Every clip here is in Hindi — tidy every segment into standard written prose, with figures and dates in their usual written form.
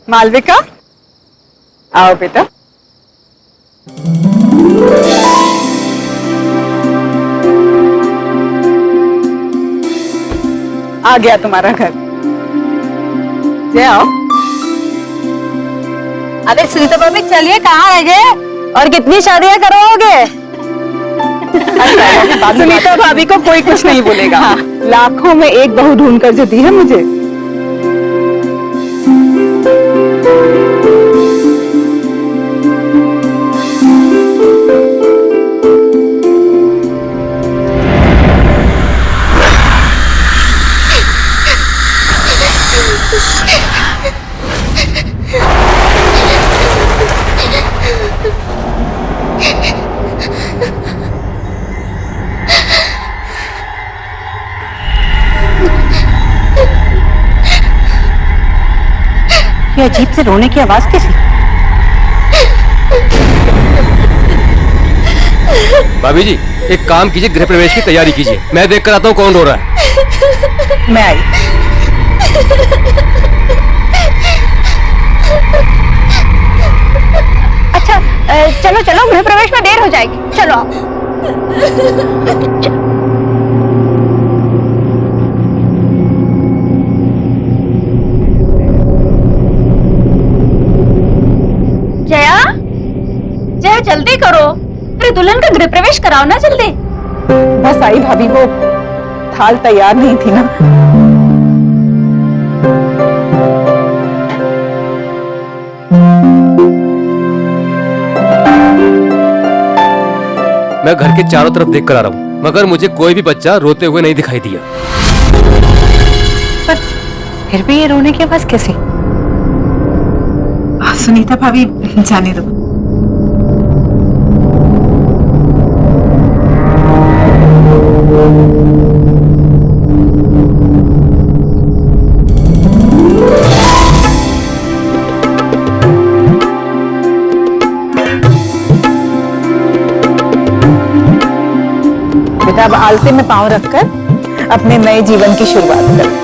मालविका, आओ बेटा। आ गया तुम्हारा घर। जय आओ। अरे सुनीता भाभी चलिए, कहाँ रह गए और कितनी शादियां करोगे? सुनीता भाभी को कोई कुछ नहीं बोलेगा। लाखों में एक बहू ढूंढ कर जो दी है मुझे। ये अजीब से रोने की आवाज कैसी? भाभी जी, एक काम कीजिए, गृह प्रवेश की तैयारी कीजिए। मैं देख कर आता हूँ कौन रो रहा है। मैं आई। अच्छा चलो चलो, गृह प्रवेश में देर हो जाएगी, चलो। जया, जया जल्दी करो, अरे दुल्हन का गृह प्रवेश कराओ ना जल्दी। बस आई भाभी, वो थाल तैयार नहीं थी ना। मैं घर के चारों तरफ देख कर आ रहा हूँ, मगर मुझे कोई भी बच्चा रोते हुए नहीं दिखाई दिया। पर फिर भी ये रोने की आवाज कैसी? सुनीता भाभी जाने दो। बेटा अब आलते में पांव रखकर अपने नए जीवन की शुरुआत कर।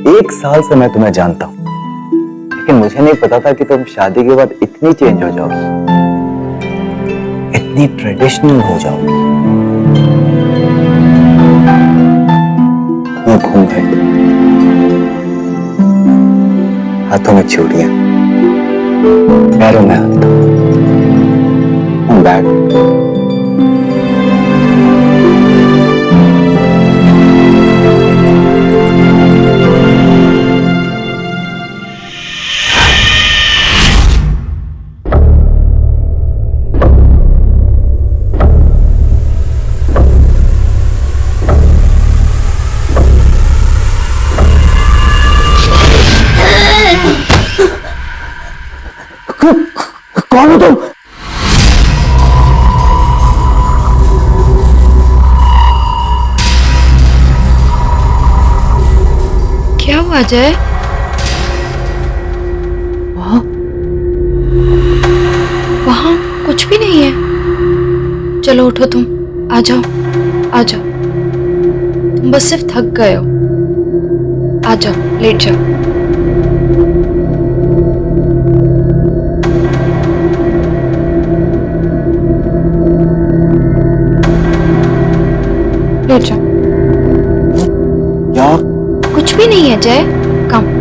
एक साल से मैं तुम्हें जानता हूं, लेकिन मुझे नहीं पता था कि तुम शादी के बाद इतनी चेंज हो जाओगी, इतनी ट्रेडिशनल हो जाओगी। मुंह घूम गए, हाथों में चूड़ियां, पैरों में हाथ, बैग। कौन हो तुम? क्या हुआ जय? वहां कुछ भी नहीं है। चलो उठो, तुम आ जाओ, आ जाओ। तुम बस सिर्फ थक गए हो। आ जाओ, लेट जाओ। लेट जाओ। क्या? कुछ भी नहीं है जय, कम।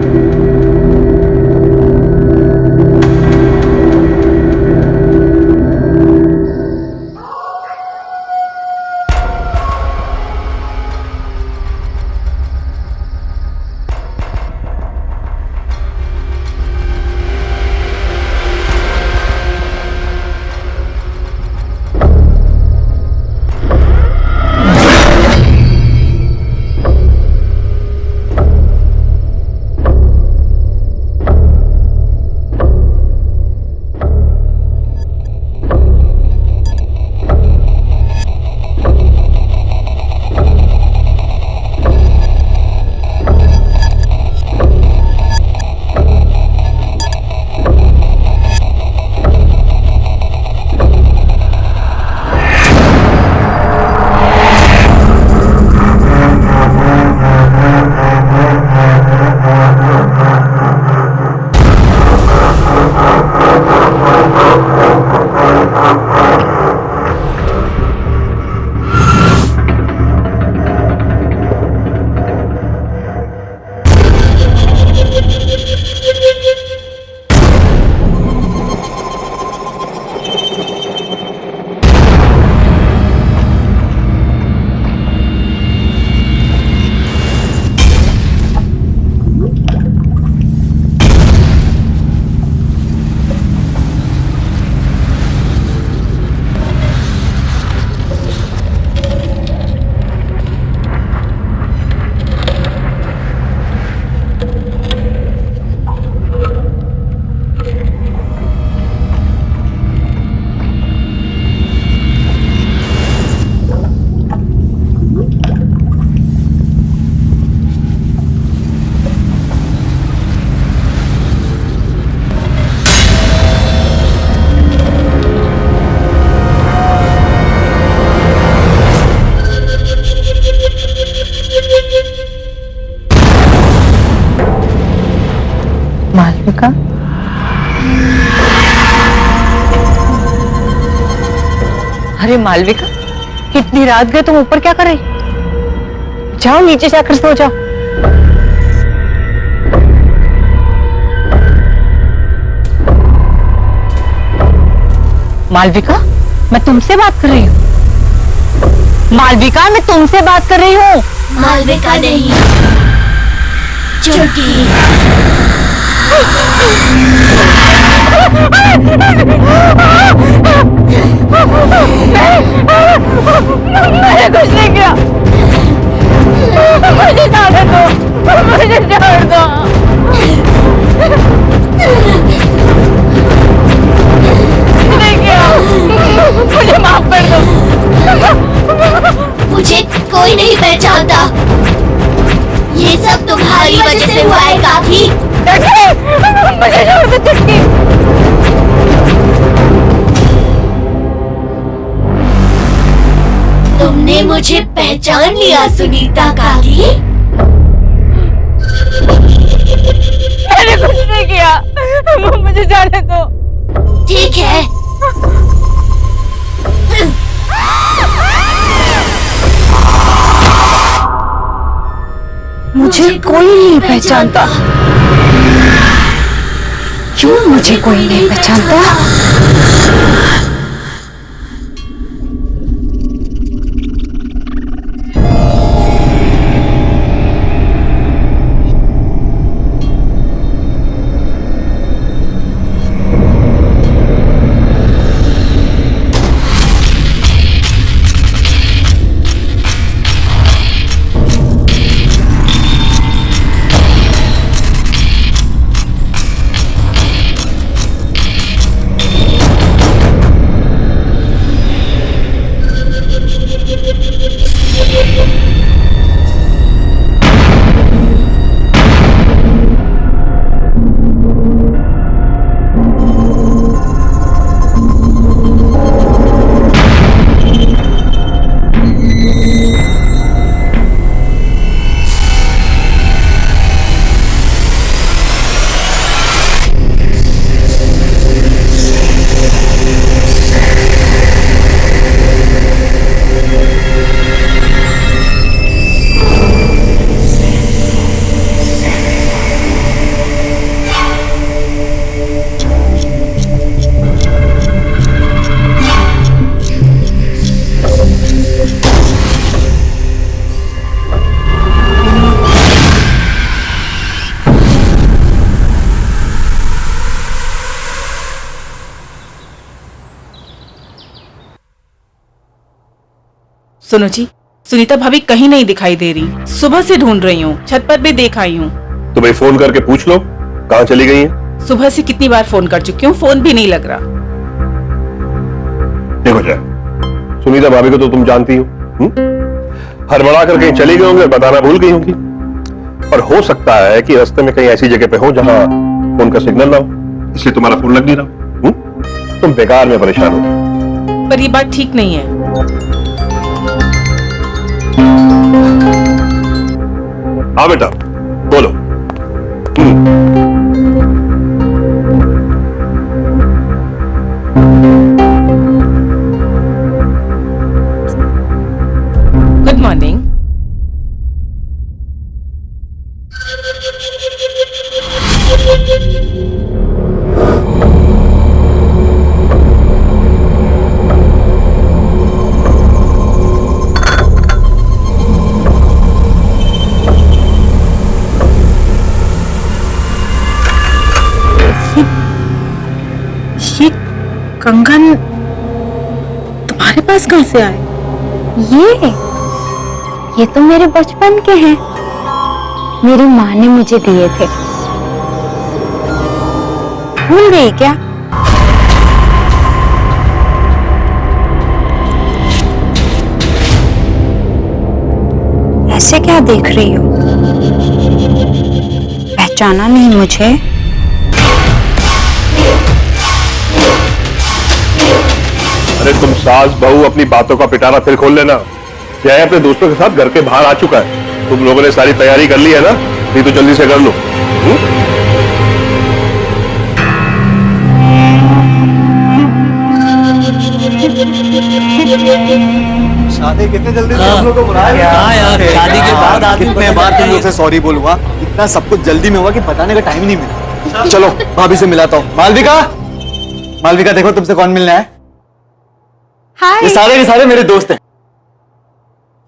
मालविका, अरे मालविका, इतनी रात गए तुम ऊपर क्या कर रही? जाओ नीचे जाकर सो जाओ। मालविका, मैं तुमसे बात कर रही हूँ। मालविका, मैं तुमसे बात कर रही हूँ। मालविका नहीं, चुटकी। मैंने कुछ नहीं किया। मुझे जाने दो, मुझे छोड़ दो। नहीं किया, मुझे माफ कर दो। मुझे कोई नहीं पहचानता। ये सब तुम्हारी वजह से हुआ है काकी। मुझे छोड़ दो चुटकी। तुमने मुझे पहचान लिया सुनीता काकी। मैंने कुछ नहीं किया, मुझे जाने दो। ठीक है, मुझे कोई नहीं पहचानता। क्यों मुझे कोई नहीं पहचानता? सुनो जी, सुनीता भाभी कहीं नहीं दिखाई दे रही। सुबह से ढूंढ रही हूँ, छत पर भी देख आई हूँ। तो भाई फोन करके पूछ लो कहाँ चली गई है। सुबह से कितनी बार फोन कर चुकी हूँ, फोन भी नहीं लग रहा। देखो जय, सुनीता भाभी को तो तुम जानती हो, हड़बड़ा कर कहीं चली गई होंगी और बताना भूल गई होंगी। और हो सकता है कि रास्ते में कहीं ऐसी जगह पे हो जहां फोन का सिग्नल ना हो, इसलिए तुम्हारा फोन लग नहीं रहा। तुम बेकार में परेशान हो। पर ये बात ठीक नहीं है। हाँ बेटा बोलो। Good morning. ये कंगन तुम्हारे पास कहाँ से आए? ये तो मेरे बचपन के हैं। मेरी माँ ने मुझे दिए थे। भूल गई क्या? ऐसे क्या देख रही हो? पहचाना नहीं मुझे? अरे तुम सास बहू अपनी बातों का पिटारा फिर खोल लेना। जय अपने दोस्तों के साथ घर के बाहर आ चुका है। तुम लोगों ने सारी तैयारी कर ली है ना? नहीं तो जल्दी से कर लो। शादी कितने जल्दी से हम लोग को बुलाया गया? यार शादी के बाद आदमी कितने बार तुम लोग से सॉरी बोलूंगा, इतना सब कुछ जल्दी में हुआ कि बताने का टाइम नहीं मिला। चलो भाभी से मिलाता हूँ। मालविका, मालविका देखो तुमसे कौन मिलना है। हाय। ये सारे के सारे मेरे दोस्त हैं।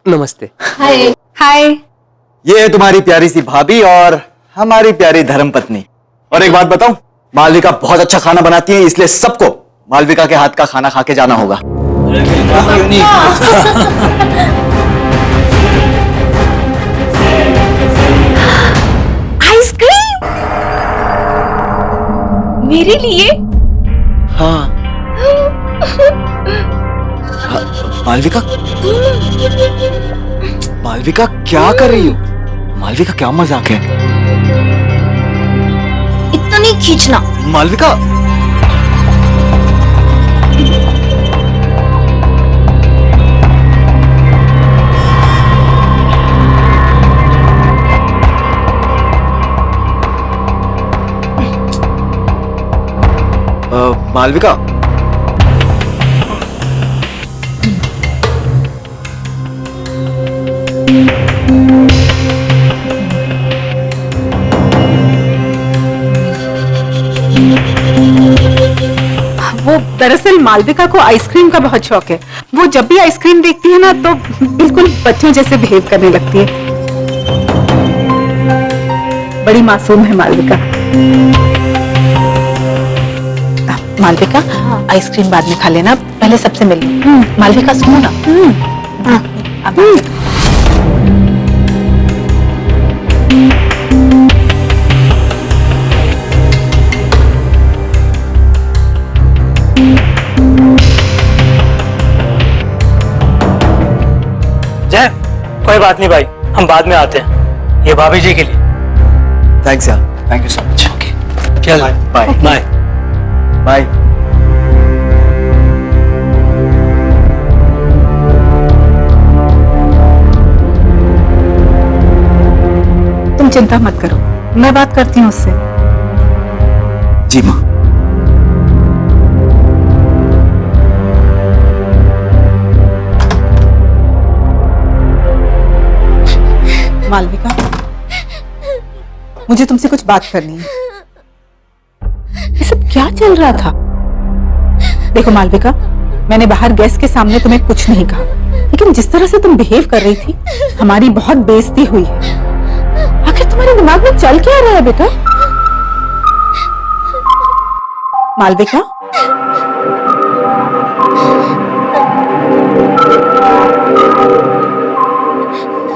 नमस्ते। हाय हाय। ये है तुम्हारी प्यारी सी भाभी और हमारी प्यारी धर्मपत्नी। और एक बात बताऊं, मालविका बहुत अच्छा खाना बनाती है, इसलिए सबको मालविका के हाथ का खाना खा के जाना होगा। आइसक्रीम मेरे लिए? हाँ। मालविका, मालविका क्या कर रही हो? मालविका क्या मजाक है? इतना नहीं खींचना। मालविका, मालविका, वो दरअसल मालविका को आइसक्रीम का बहुत शौक है। वो जब भी आइसक्रीम देखती है ना तो बिल्कुल बच्चों जैसे बिहेव करने लगती है। बड़ी मासूम है मालविका। मालविका, आइसक्रीम बाद में खा लेना, पहले सबसे मिल लो। मालविका सुनो ना। जय, कोई बात नहीं भाई, हम बाद में आते हैं। ये भाभी जी के लिए। थैंक्स यार, थैंक यू सो मच। चल बाय बाय। बाय। तुम चिंता मत करो, मैं बात करती हूँ उससे। जी माँ। मालविका, मुझे तुमसे कुछ बात करनी है। ये सब क्या चल रहा था? देखो मालविका, मैंने बाहर गेस्ट के सामने तुम्हें कुछ नहीं कहा, लेकिन जिस तरह से तुम बिहेव कर रही थी, हमारी बहुत बेइज्जती हुई है। आखिर तुम्हारे दिमाग में चल क्या रहा है बेटा? मालविका,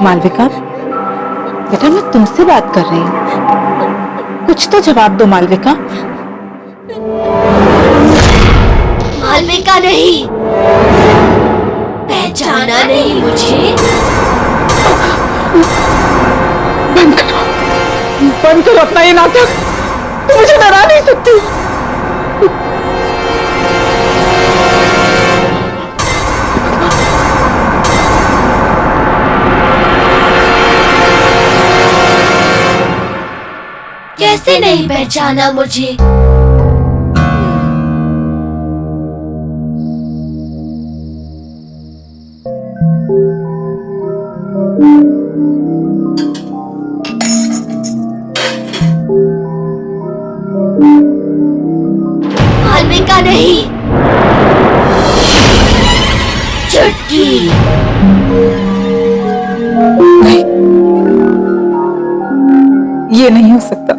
मालविका, बेटा मैं तुमसे बात कर रही हूँ, कुछ तो जवाब दो मालविका। मालविका नहीं, पहचाना नहीं मुझे? बंद करो अपना ये नाटक, तुम मुझे डरा नहीं सकती। कैसे नहीं पहचाना मुझे? मालविका नहीं, चुटकी। नहीं, ये नहीं हो सकता।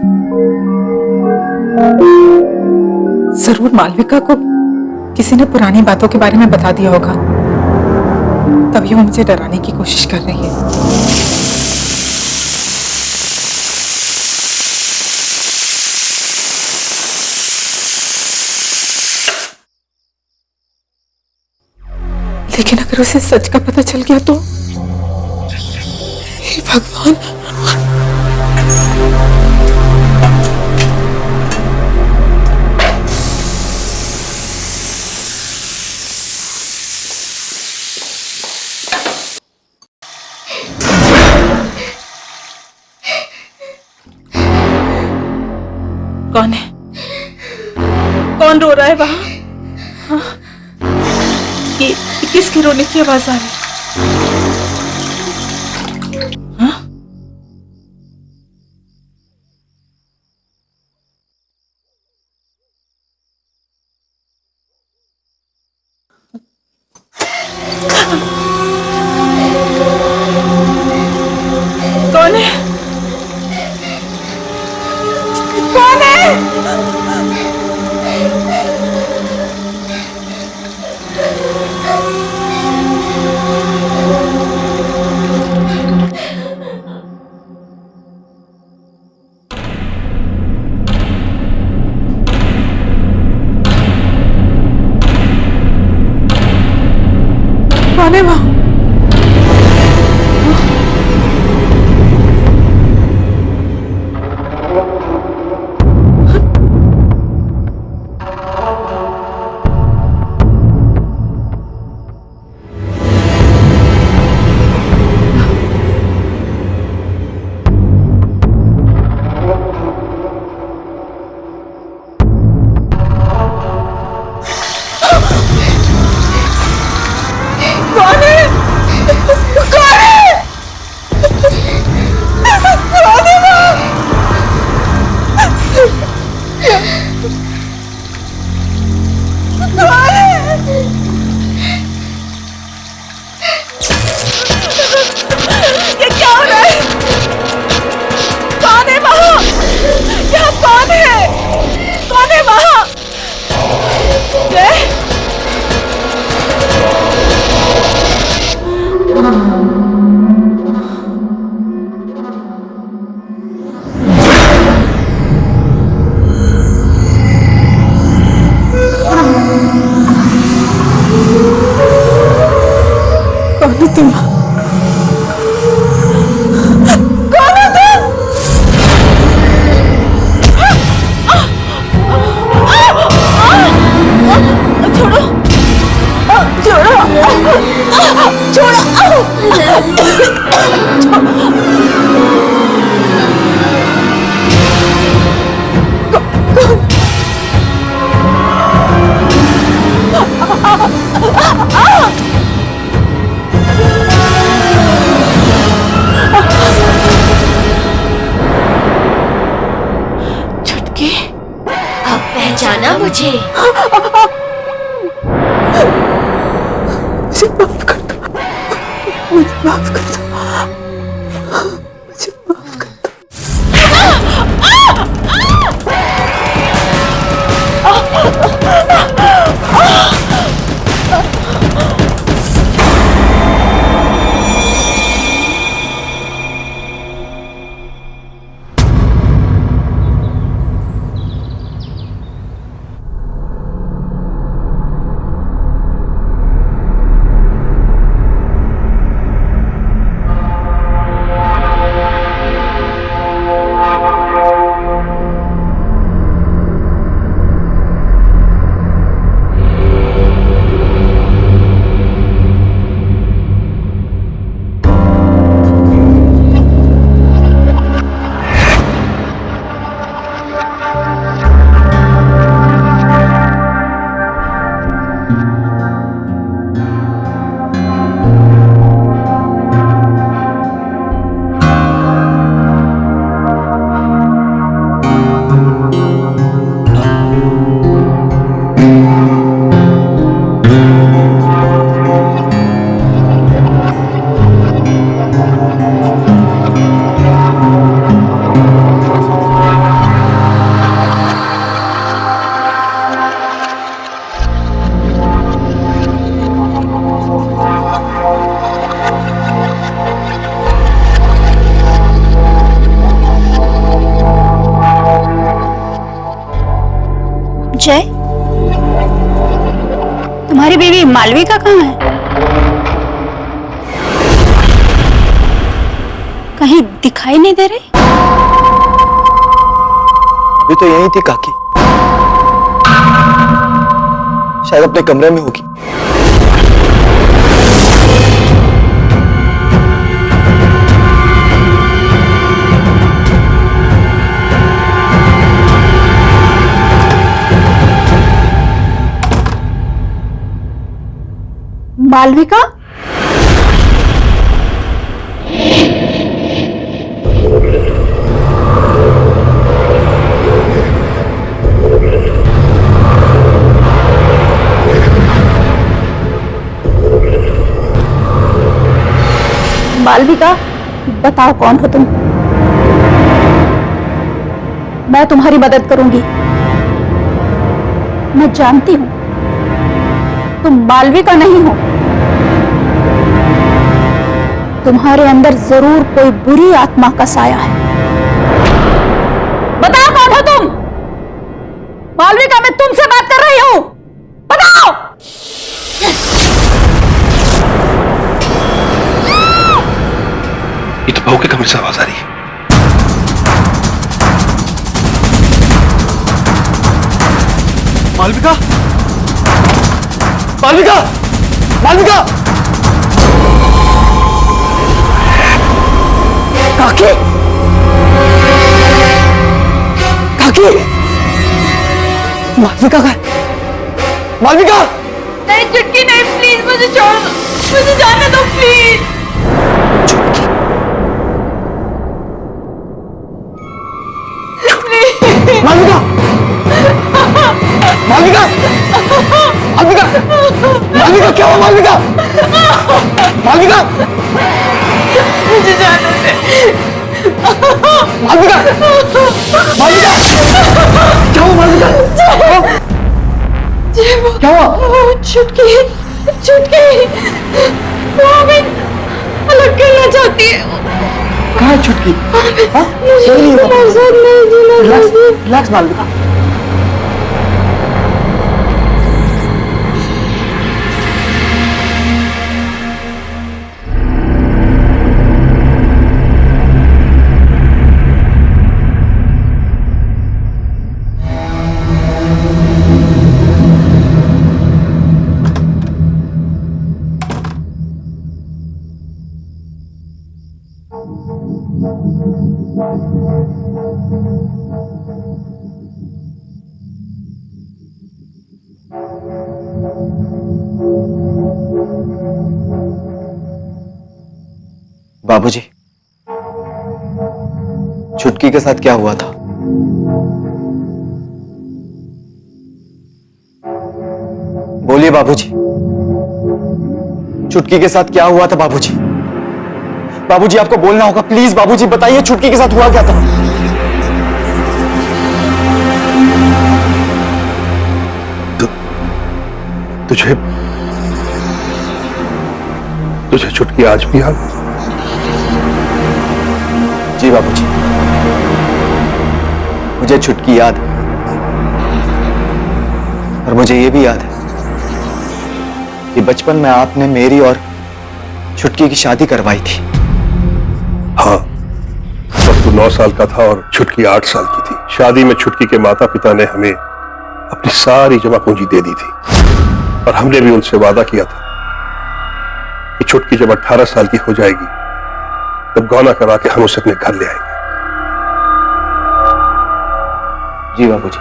जरूर मालविका को किसी ने पुरानी बातों के बारे में बता दिया होगा, तभी वो मुझे डराने की कोशिश कर रही है। लेकिन अगर उसे सच का पता चल गया तो? हे भगवान। कौन है? कौन रो रहा है वहां? हाँ? ये किसकी रोने की आवाज आ रही? हाँ? कौन है? कौन है? कौन है वहां? तुम कौन हो तुम? छोड़ो छोड़ो छुटकी, अब पहचाना मुझे? मुझे माफ कर दो, मुझे माफ कर दो, मुझे माफ कर दो। जय, तुम्हारी बीवी मालविका कहाँ है? कहीं दिखाई नहीं दे रही। अभी तो यही थी काकी, शायद अपने कमरे में होगी। मालविका, मालविका, बताओ कौन हो तुम? मैं तुम्हारी मदद करूंगी। मैं जानती हूं तुम मालविका नहीं हो। तुम्हारे अंदर जरूर कोई बुरी आत्मा का साया है। बताओ कौन हो तुम? मालविका, मैं तुमसे बात कर रही हूं, बताओ। ये तो बहू के कमरे से आवाज आ रही है। मालविका, मालविका, मालविका! काकी, काकी! मालविका का, मालविका! नहीं चुटकी, नहीं, प्लीज मुझे छोड़ दो, मुझे जाने दो प्लीज। मालविका, मालविका, मालविका, मालविका, क्या हुआ मालविका? मालविका, मुझे जाने दे। मालविका, मालविका, क्या हुआ मालविका? क्या हुआ? चुटकी, चुटकी, वो हमें अलग करना चाहती है। कहाँ है छुटकी? हाँ? मुझे पसंद नहीं जीना चाहती। रिलैक्स मालविका। बाबूजी, छुटकी के साथ क्या हुआ था? बोलिए बाबूजी, छुटकी के साथ क्या हुआ था बाबूजी? बाबूजी, आपको बोलना होगा, प्लीज बाबूजी बताइए, छुटकी के साथ हुआ क्या था? तुझे छुटकी आज भी याद? जी बाबूजी, मुझे छुटकी याद है। और मुझे यह भी याद है कि बचपन में आपने मेरी और छुटकी की शादी करवाई थी। हाँ, तब तू 9 साल का था और छुटकी 8 साल की थी। शादी में छुटकी के माता पिता ने हमें अपनी सारी जमा पूंजी दे दी थी और हमने भी उनसे वादा किया था कि छुटकी जब 18 साल की हो जाएगी तब गौना करा के हम उसे अपने घर ले आएंगे। जी बाबूजी,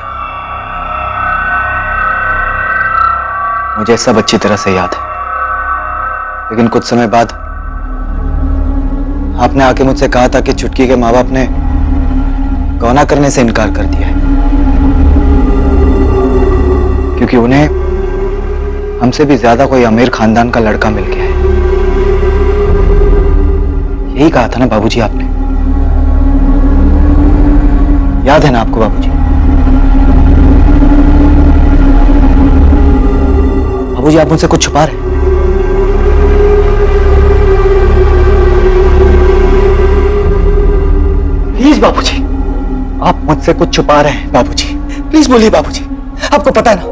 मुझे सब अच्छी तरह से याद है। लेकिन कुछ समय बाद आपने आके मुझसे कहा था कि छुटकी के माँ बाप ने गौना करने से इनकार कर दिया है क्योंकि उन्हें हमसे भी ज्यादा कोई अमीर खानदान का लड़का मिल गया है। यही कहा था ना बाबूजी आपने? याद है ना आपको बाबूजी? बाबूजी, आप मुझसे कुछ छुपा रहे हैं। प्लीज बाबूजी, आप मुझसे कुछ छुपा रहे हैं बाबूजी। प्लीज बोलिए बाबूजी। आपको पता है ना,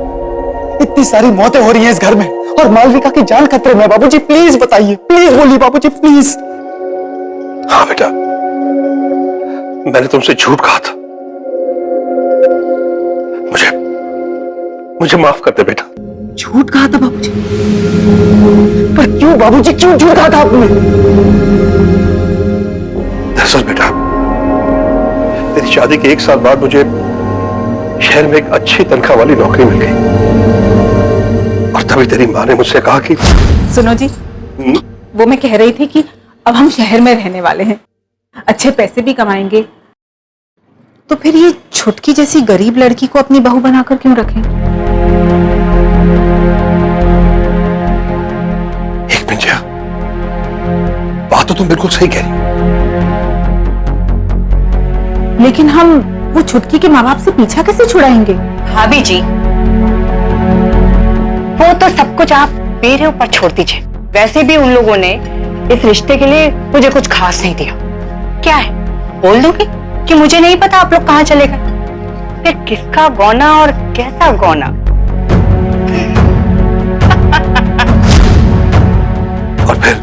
इतनी सारी मौतें हो रही हैं इस घर में और मालविका की जान खतरे में। बाबूजी प्लीज बताइए, प्लीज बोलिए बाबूजी प्लीज। हाँ बेटा, मैंने तुमसे झूठ कहा था। मुझे माफ कर दे बेटा। झूठ कहा था बाबूजी? पर क्यों बाबूजी, क्यों झूठ कहा था आपने? दरअसल बेटा, तेरी शादी के 1 साल बाद मुझे शहर में एक अच्छी तनख्वाह वाली नौकरी मिल गई और तभी तेरी माँ ने मुझसे कहा कि सुनो जी, वो मैं कह रही थी कि अब हम शहर में रहने वाले हैं, अच्छे पैसे भी कमाएंगे, तो फिर ये छुटकी जैसी गरीब लड़की को अपनी बहू बनाकर क्यों रखें? एक मिनट जया, बात तो तुम बिल्कुल सही कह रही हो, लेकिन हम वो छुटकी के माँ बाप से पीछा कैसे छुड़ाएंगे? भाभी जी, वो तो सब कुछ आप मेरे ऊपर छोड़ दीजिए। वैसे भी उन लोगों ने इस रिश्ते के लिए मुझे कुछ खास नहीं दिया। क्या है, बोल दूंगी कि मुझे नहीं पता आप लोग कहाँ चले गए। फिर किसका गौना और कैसा गौना। और फिर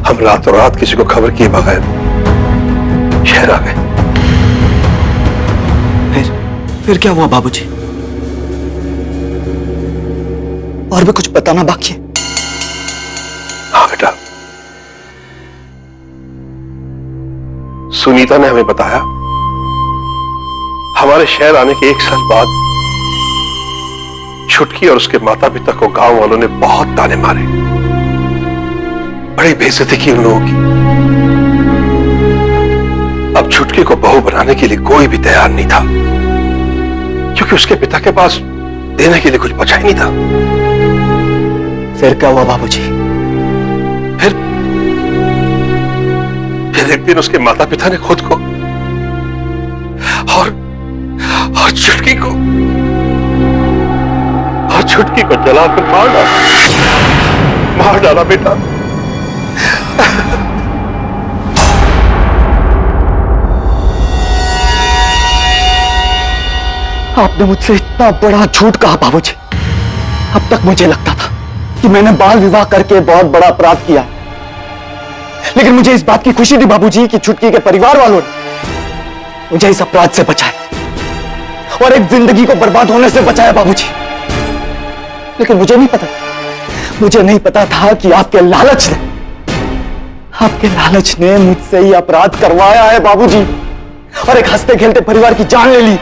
हम रातों रात किसी को खबर किए बगैर शहर आ गए। फिर क्या हुआ बाबूजी? और भी कुछ बताना बाकी है? हाँ बेटा, सुनीता ने हमें बताया हमारे शहर आने के 1 साल बाद छुटकी और उसके माता पिता को गांव वालों ने बहुत ताने मारे, बड़ी बेइज्जती की उन लोगों की। अब छुटकी को बहू बनाने के लिए कोई भी तैयार नहीं था, क्योंकि उसके पिता के पास देने के लिए कुछ बचा ही नहीं था। फिर क्या हुआ बाबूजी? फिर एक दिन उसके माता पिता ने खुद को और छुटकी को जलाकर मार डाला बेटा। आपने मुझसे इतना बड़ा झूठ कहा बाबूजी। अब तक मुझे लगता था कि मैंने बाल विवाह करके बहुत बड़ा अपराध किया, लेकिन मुझे इस बात की खुशी थी बाबूजी कि छुटकी के परिवार वालों ने मुझे इस अपराध से बचाया और एक जिंदगी को बर्बाद होने से बचाया बाबूजी। लेकिन मुझे नहीं पता था कि आपके लालच ने मुझसे ये अपराध करवाया है बाबूजी, और एक हंसते खेलते परिवार की जान ले ली।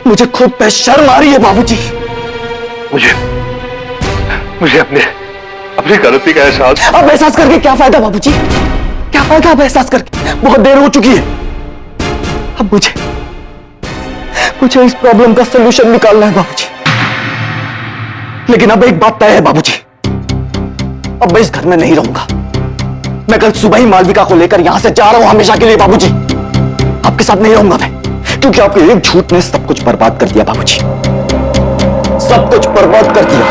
मुझे खुद पे शर्म आ रही है बाबूजी। मुझे अपनी गलती का एहसास। अब एहसास करके क्या फायदा बाबूजी? क्या फायदा अब एहसास करके? बहुत देर हो चुकी है। अब मुझे इस प्रॉब्लम का सलूशन निकालना है बाबूजी। लेकिन अब एक बात तय है बाबूजी, अब मैं इस घर में नहीं रहूंगा। मैं कल सुबह ही मालविका को लेकर यहां से जा रहा हूं हमेशा के लिए बाबूजी। आपके साथ नहीं रहूंगा मैं, क्योंकि आपके एक झूठ ने सब कुछ बर्बाद कर दिया बाबूजी, सब कुछ बर्बाद कर दिया।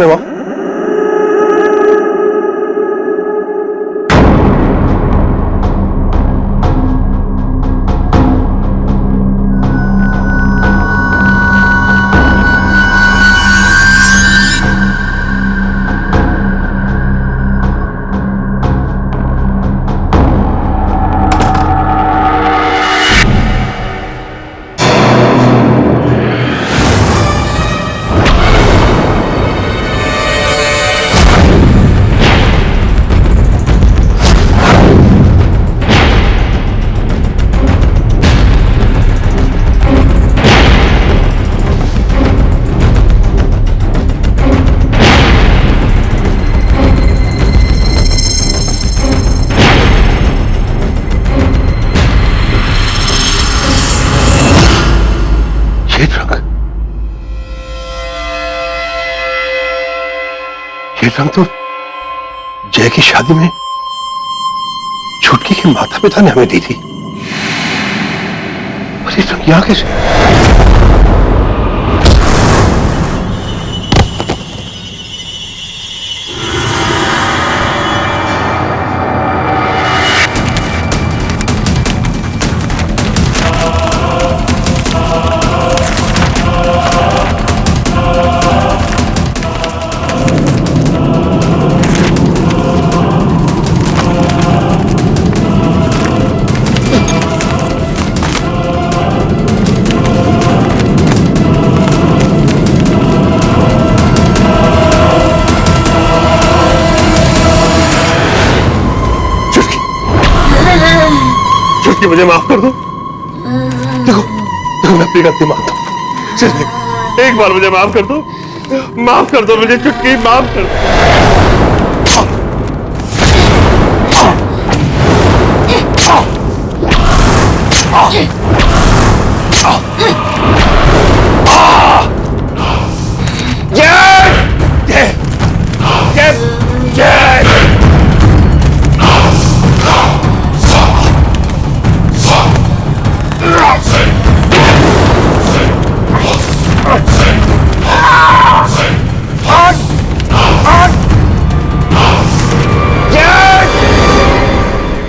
कौन है वहां? ये रंग तो जय की शादी में छुटकी के माता पिता ने हमें दी थी, और ये रंग यहां कैसे? कि मुझे माफ कर दो। देखो देखो मैं अपनी गलती मानता हूँ, सिर्फ एक बार मुझे माफ कर दो, माफ कर दो मुझे चुटकी, माफ कर दो।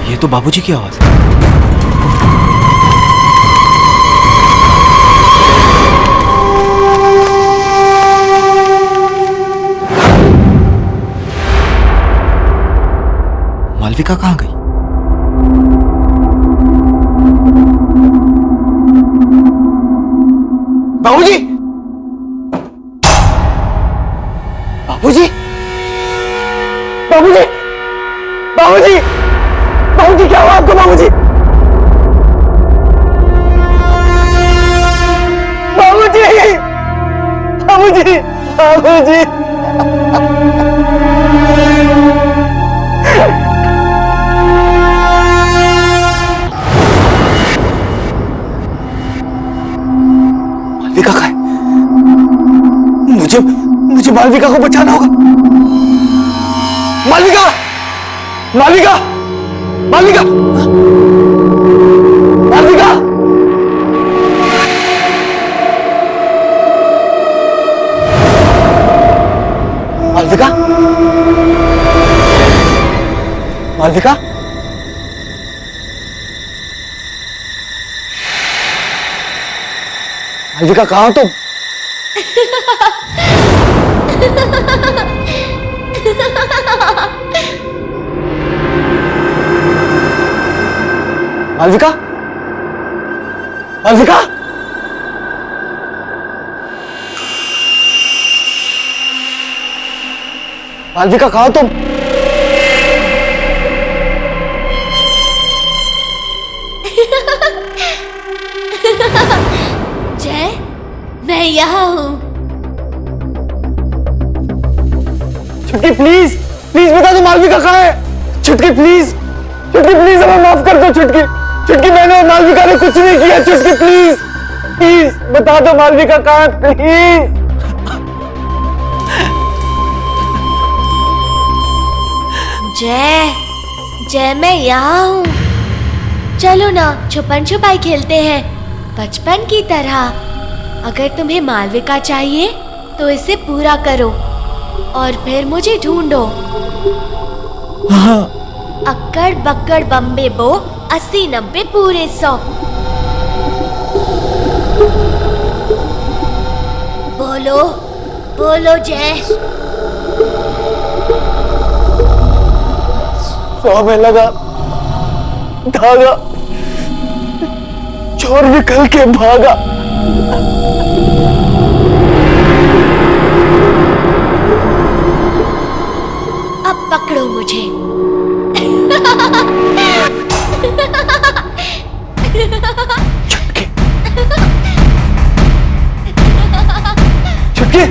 ये तो बाबूजी की आवाज है। मालविका कहां गई? बाबूजी! बाबूजी! बाबूजी! बाबूजी! बाबूजी क्या हुआ आपको? बाबूजी! बाबूजी! बाबूजी! बाबूजी! मालविका कहाँ है? मुझे मालविका को बचाना होगा। मालविका! मालविका! मालविका! मालविका! मालविका! मालविका! मालविका कहाँ हो तुम? मालविका? मालविका? मालविका कहाँ हो तुम? जय, मैं यहाँ हूँ। छुटकी प्लीज, प्लीज बता दो मालविका कहाँ है? छुटकी प्लीज, छुटकी प्लीज हमें माफ कर दो। छुटकी, छुटकी मैंने और मालविका ने कुछ नहीं किया। छुटकी प्लीज, प्लीज बता दो मालविका कहाँ है? प्लीज। जय, जय मैं यहाँ हूँ। चलो ना छुपन छुपाई खेलते हैं बचपन की तरह। अगर तुम्हें मालविका चाहिए तो इसे पूरा करो, और फिर मुझे ढूंढो। हाँ। अक्कड़ बक्कड़ बम्बे बो 80-90 पूरे 100। बोलो बोलो जय। 100 में लगा धागा, चोर निकल के भागा। अब पकड़ो मुझे। छुटकी, छुटकी।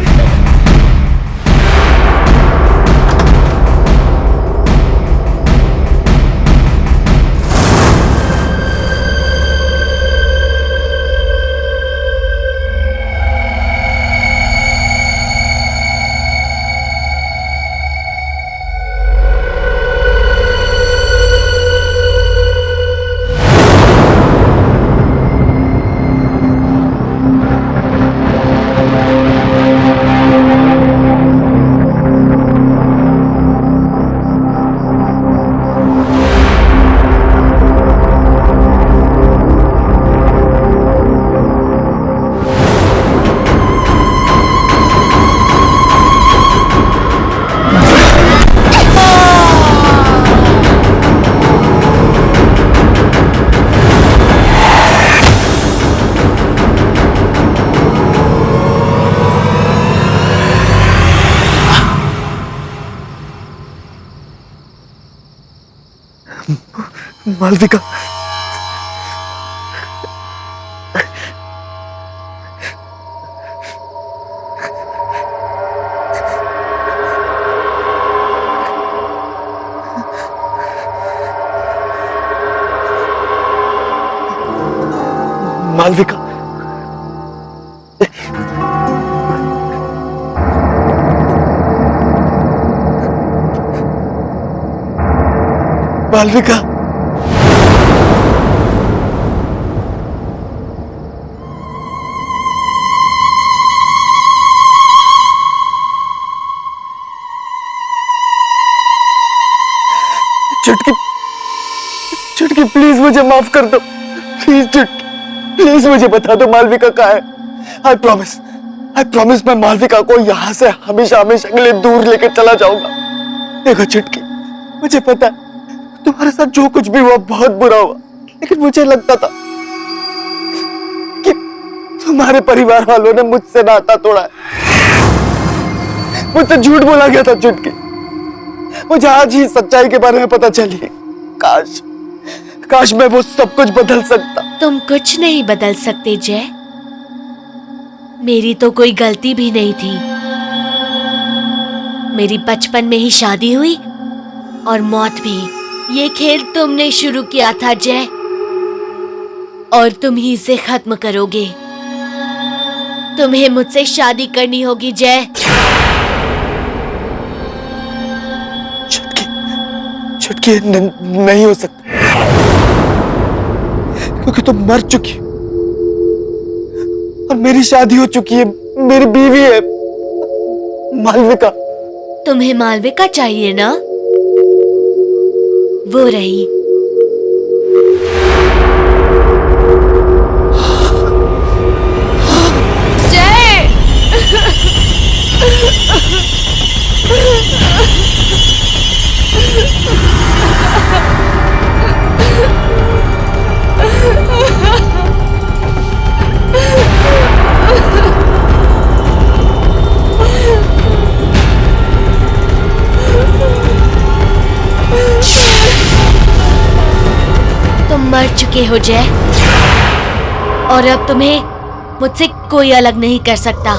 मालविका, मालविका, मालविका, चुटकी, चुटकी प्लीज मुझे माफ कर दो। प्लीज चुटकी, प्लीज मुझे बता दो मालविका कहाँ है। आई प्रॉमिस मैं मालविका को यहाँ से हमेशा हमेशा के लिए दूर लेकर चला जाऊंगा। देखो चुटकी, मुझे पता है तुम्हारे साथ जो कुछ भी हुआ बहुत बुरा हुआ, लेकिन मुझे लगता था कि तुम्हारे परिवार वालों ने मुझसे नाता तोड़ा है, मुझसे झूठ बोला गया था चुटकी। मुझे आज ही सच्चाई के बारे में पता चली। काश मैं वो सब कुछ बदल सकता। तुम कुछ नहीं बदल सकते जय। मेरी तो कोई गलती भी नहीं थी। मेरी बचपन में ही शादी हुई और मौत भी। ये खेल तुमने शुरू किया था जय, और तुम ही इसे खत्म करोगे। तुम्हें मुझसे शादी करनी होगी जय। चुटकी, नहीं हो सकता, क्योंकि तुम मर चुकी हो और मेरी शादी हो चुकी है, मेरी बीवी है मालविका। तुम्हें मालविका चाहिए ना? वो रही। जय। तुम मर चुके हो जय, और अब तुम्हें मुझसे कोई अलग नहीं कर सकता।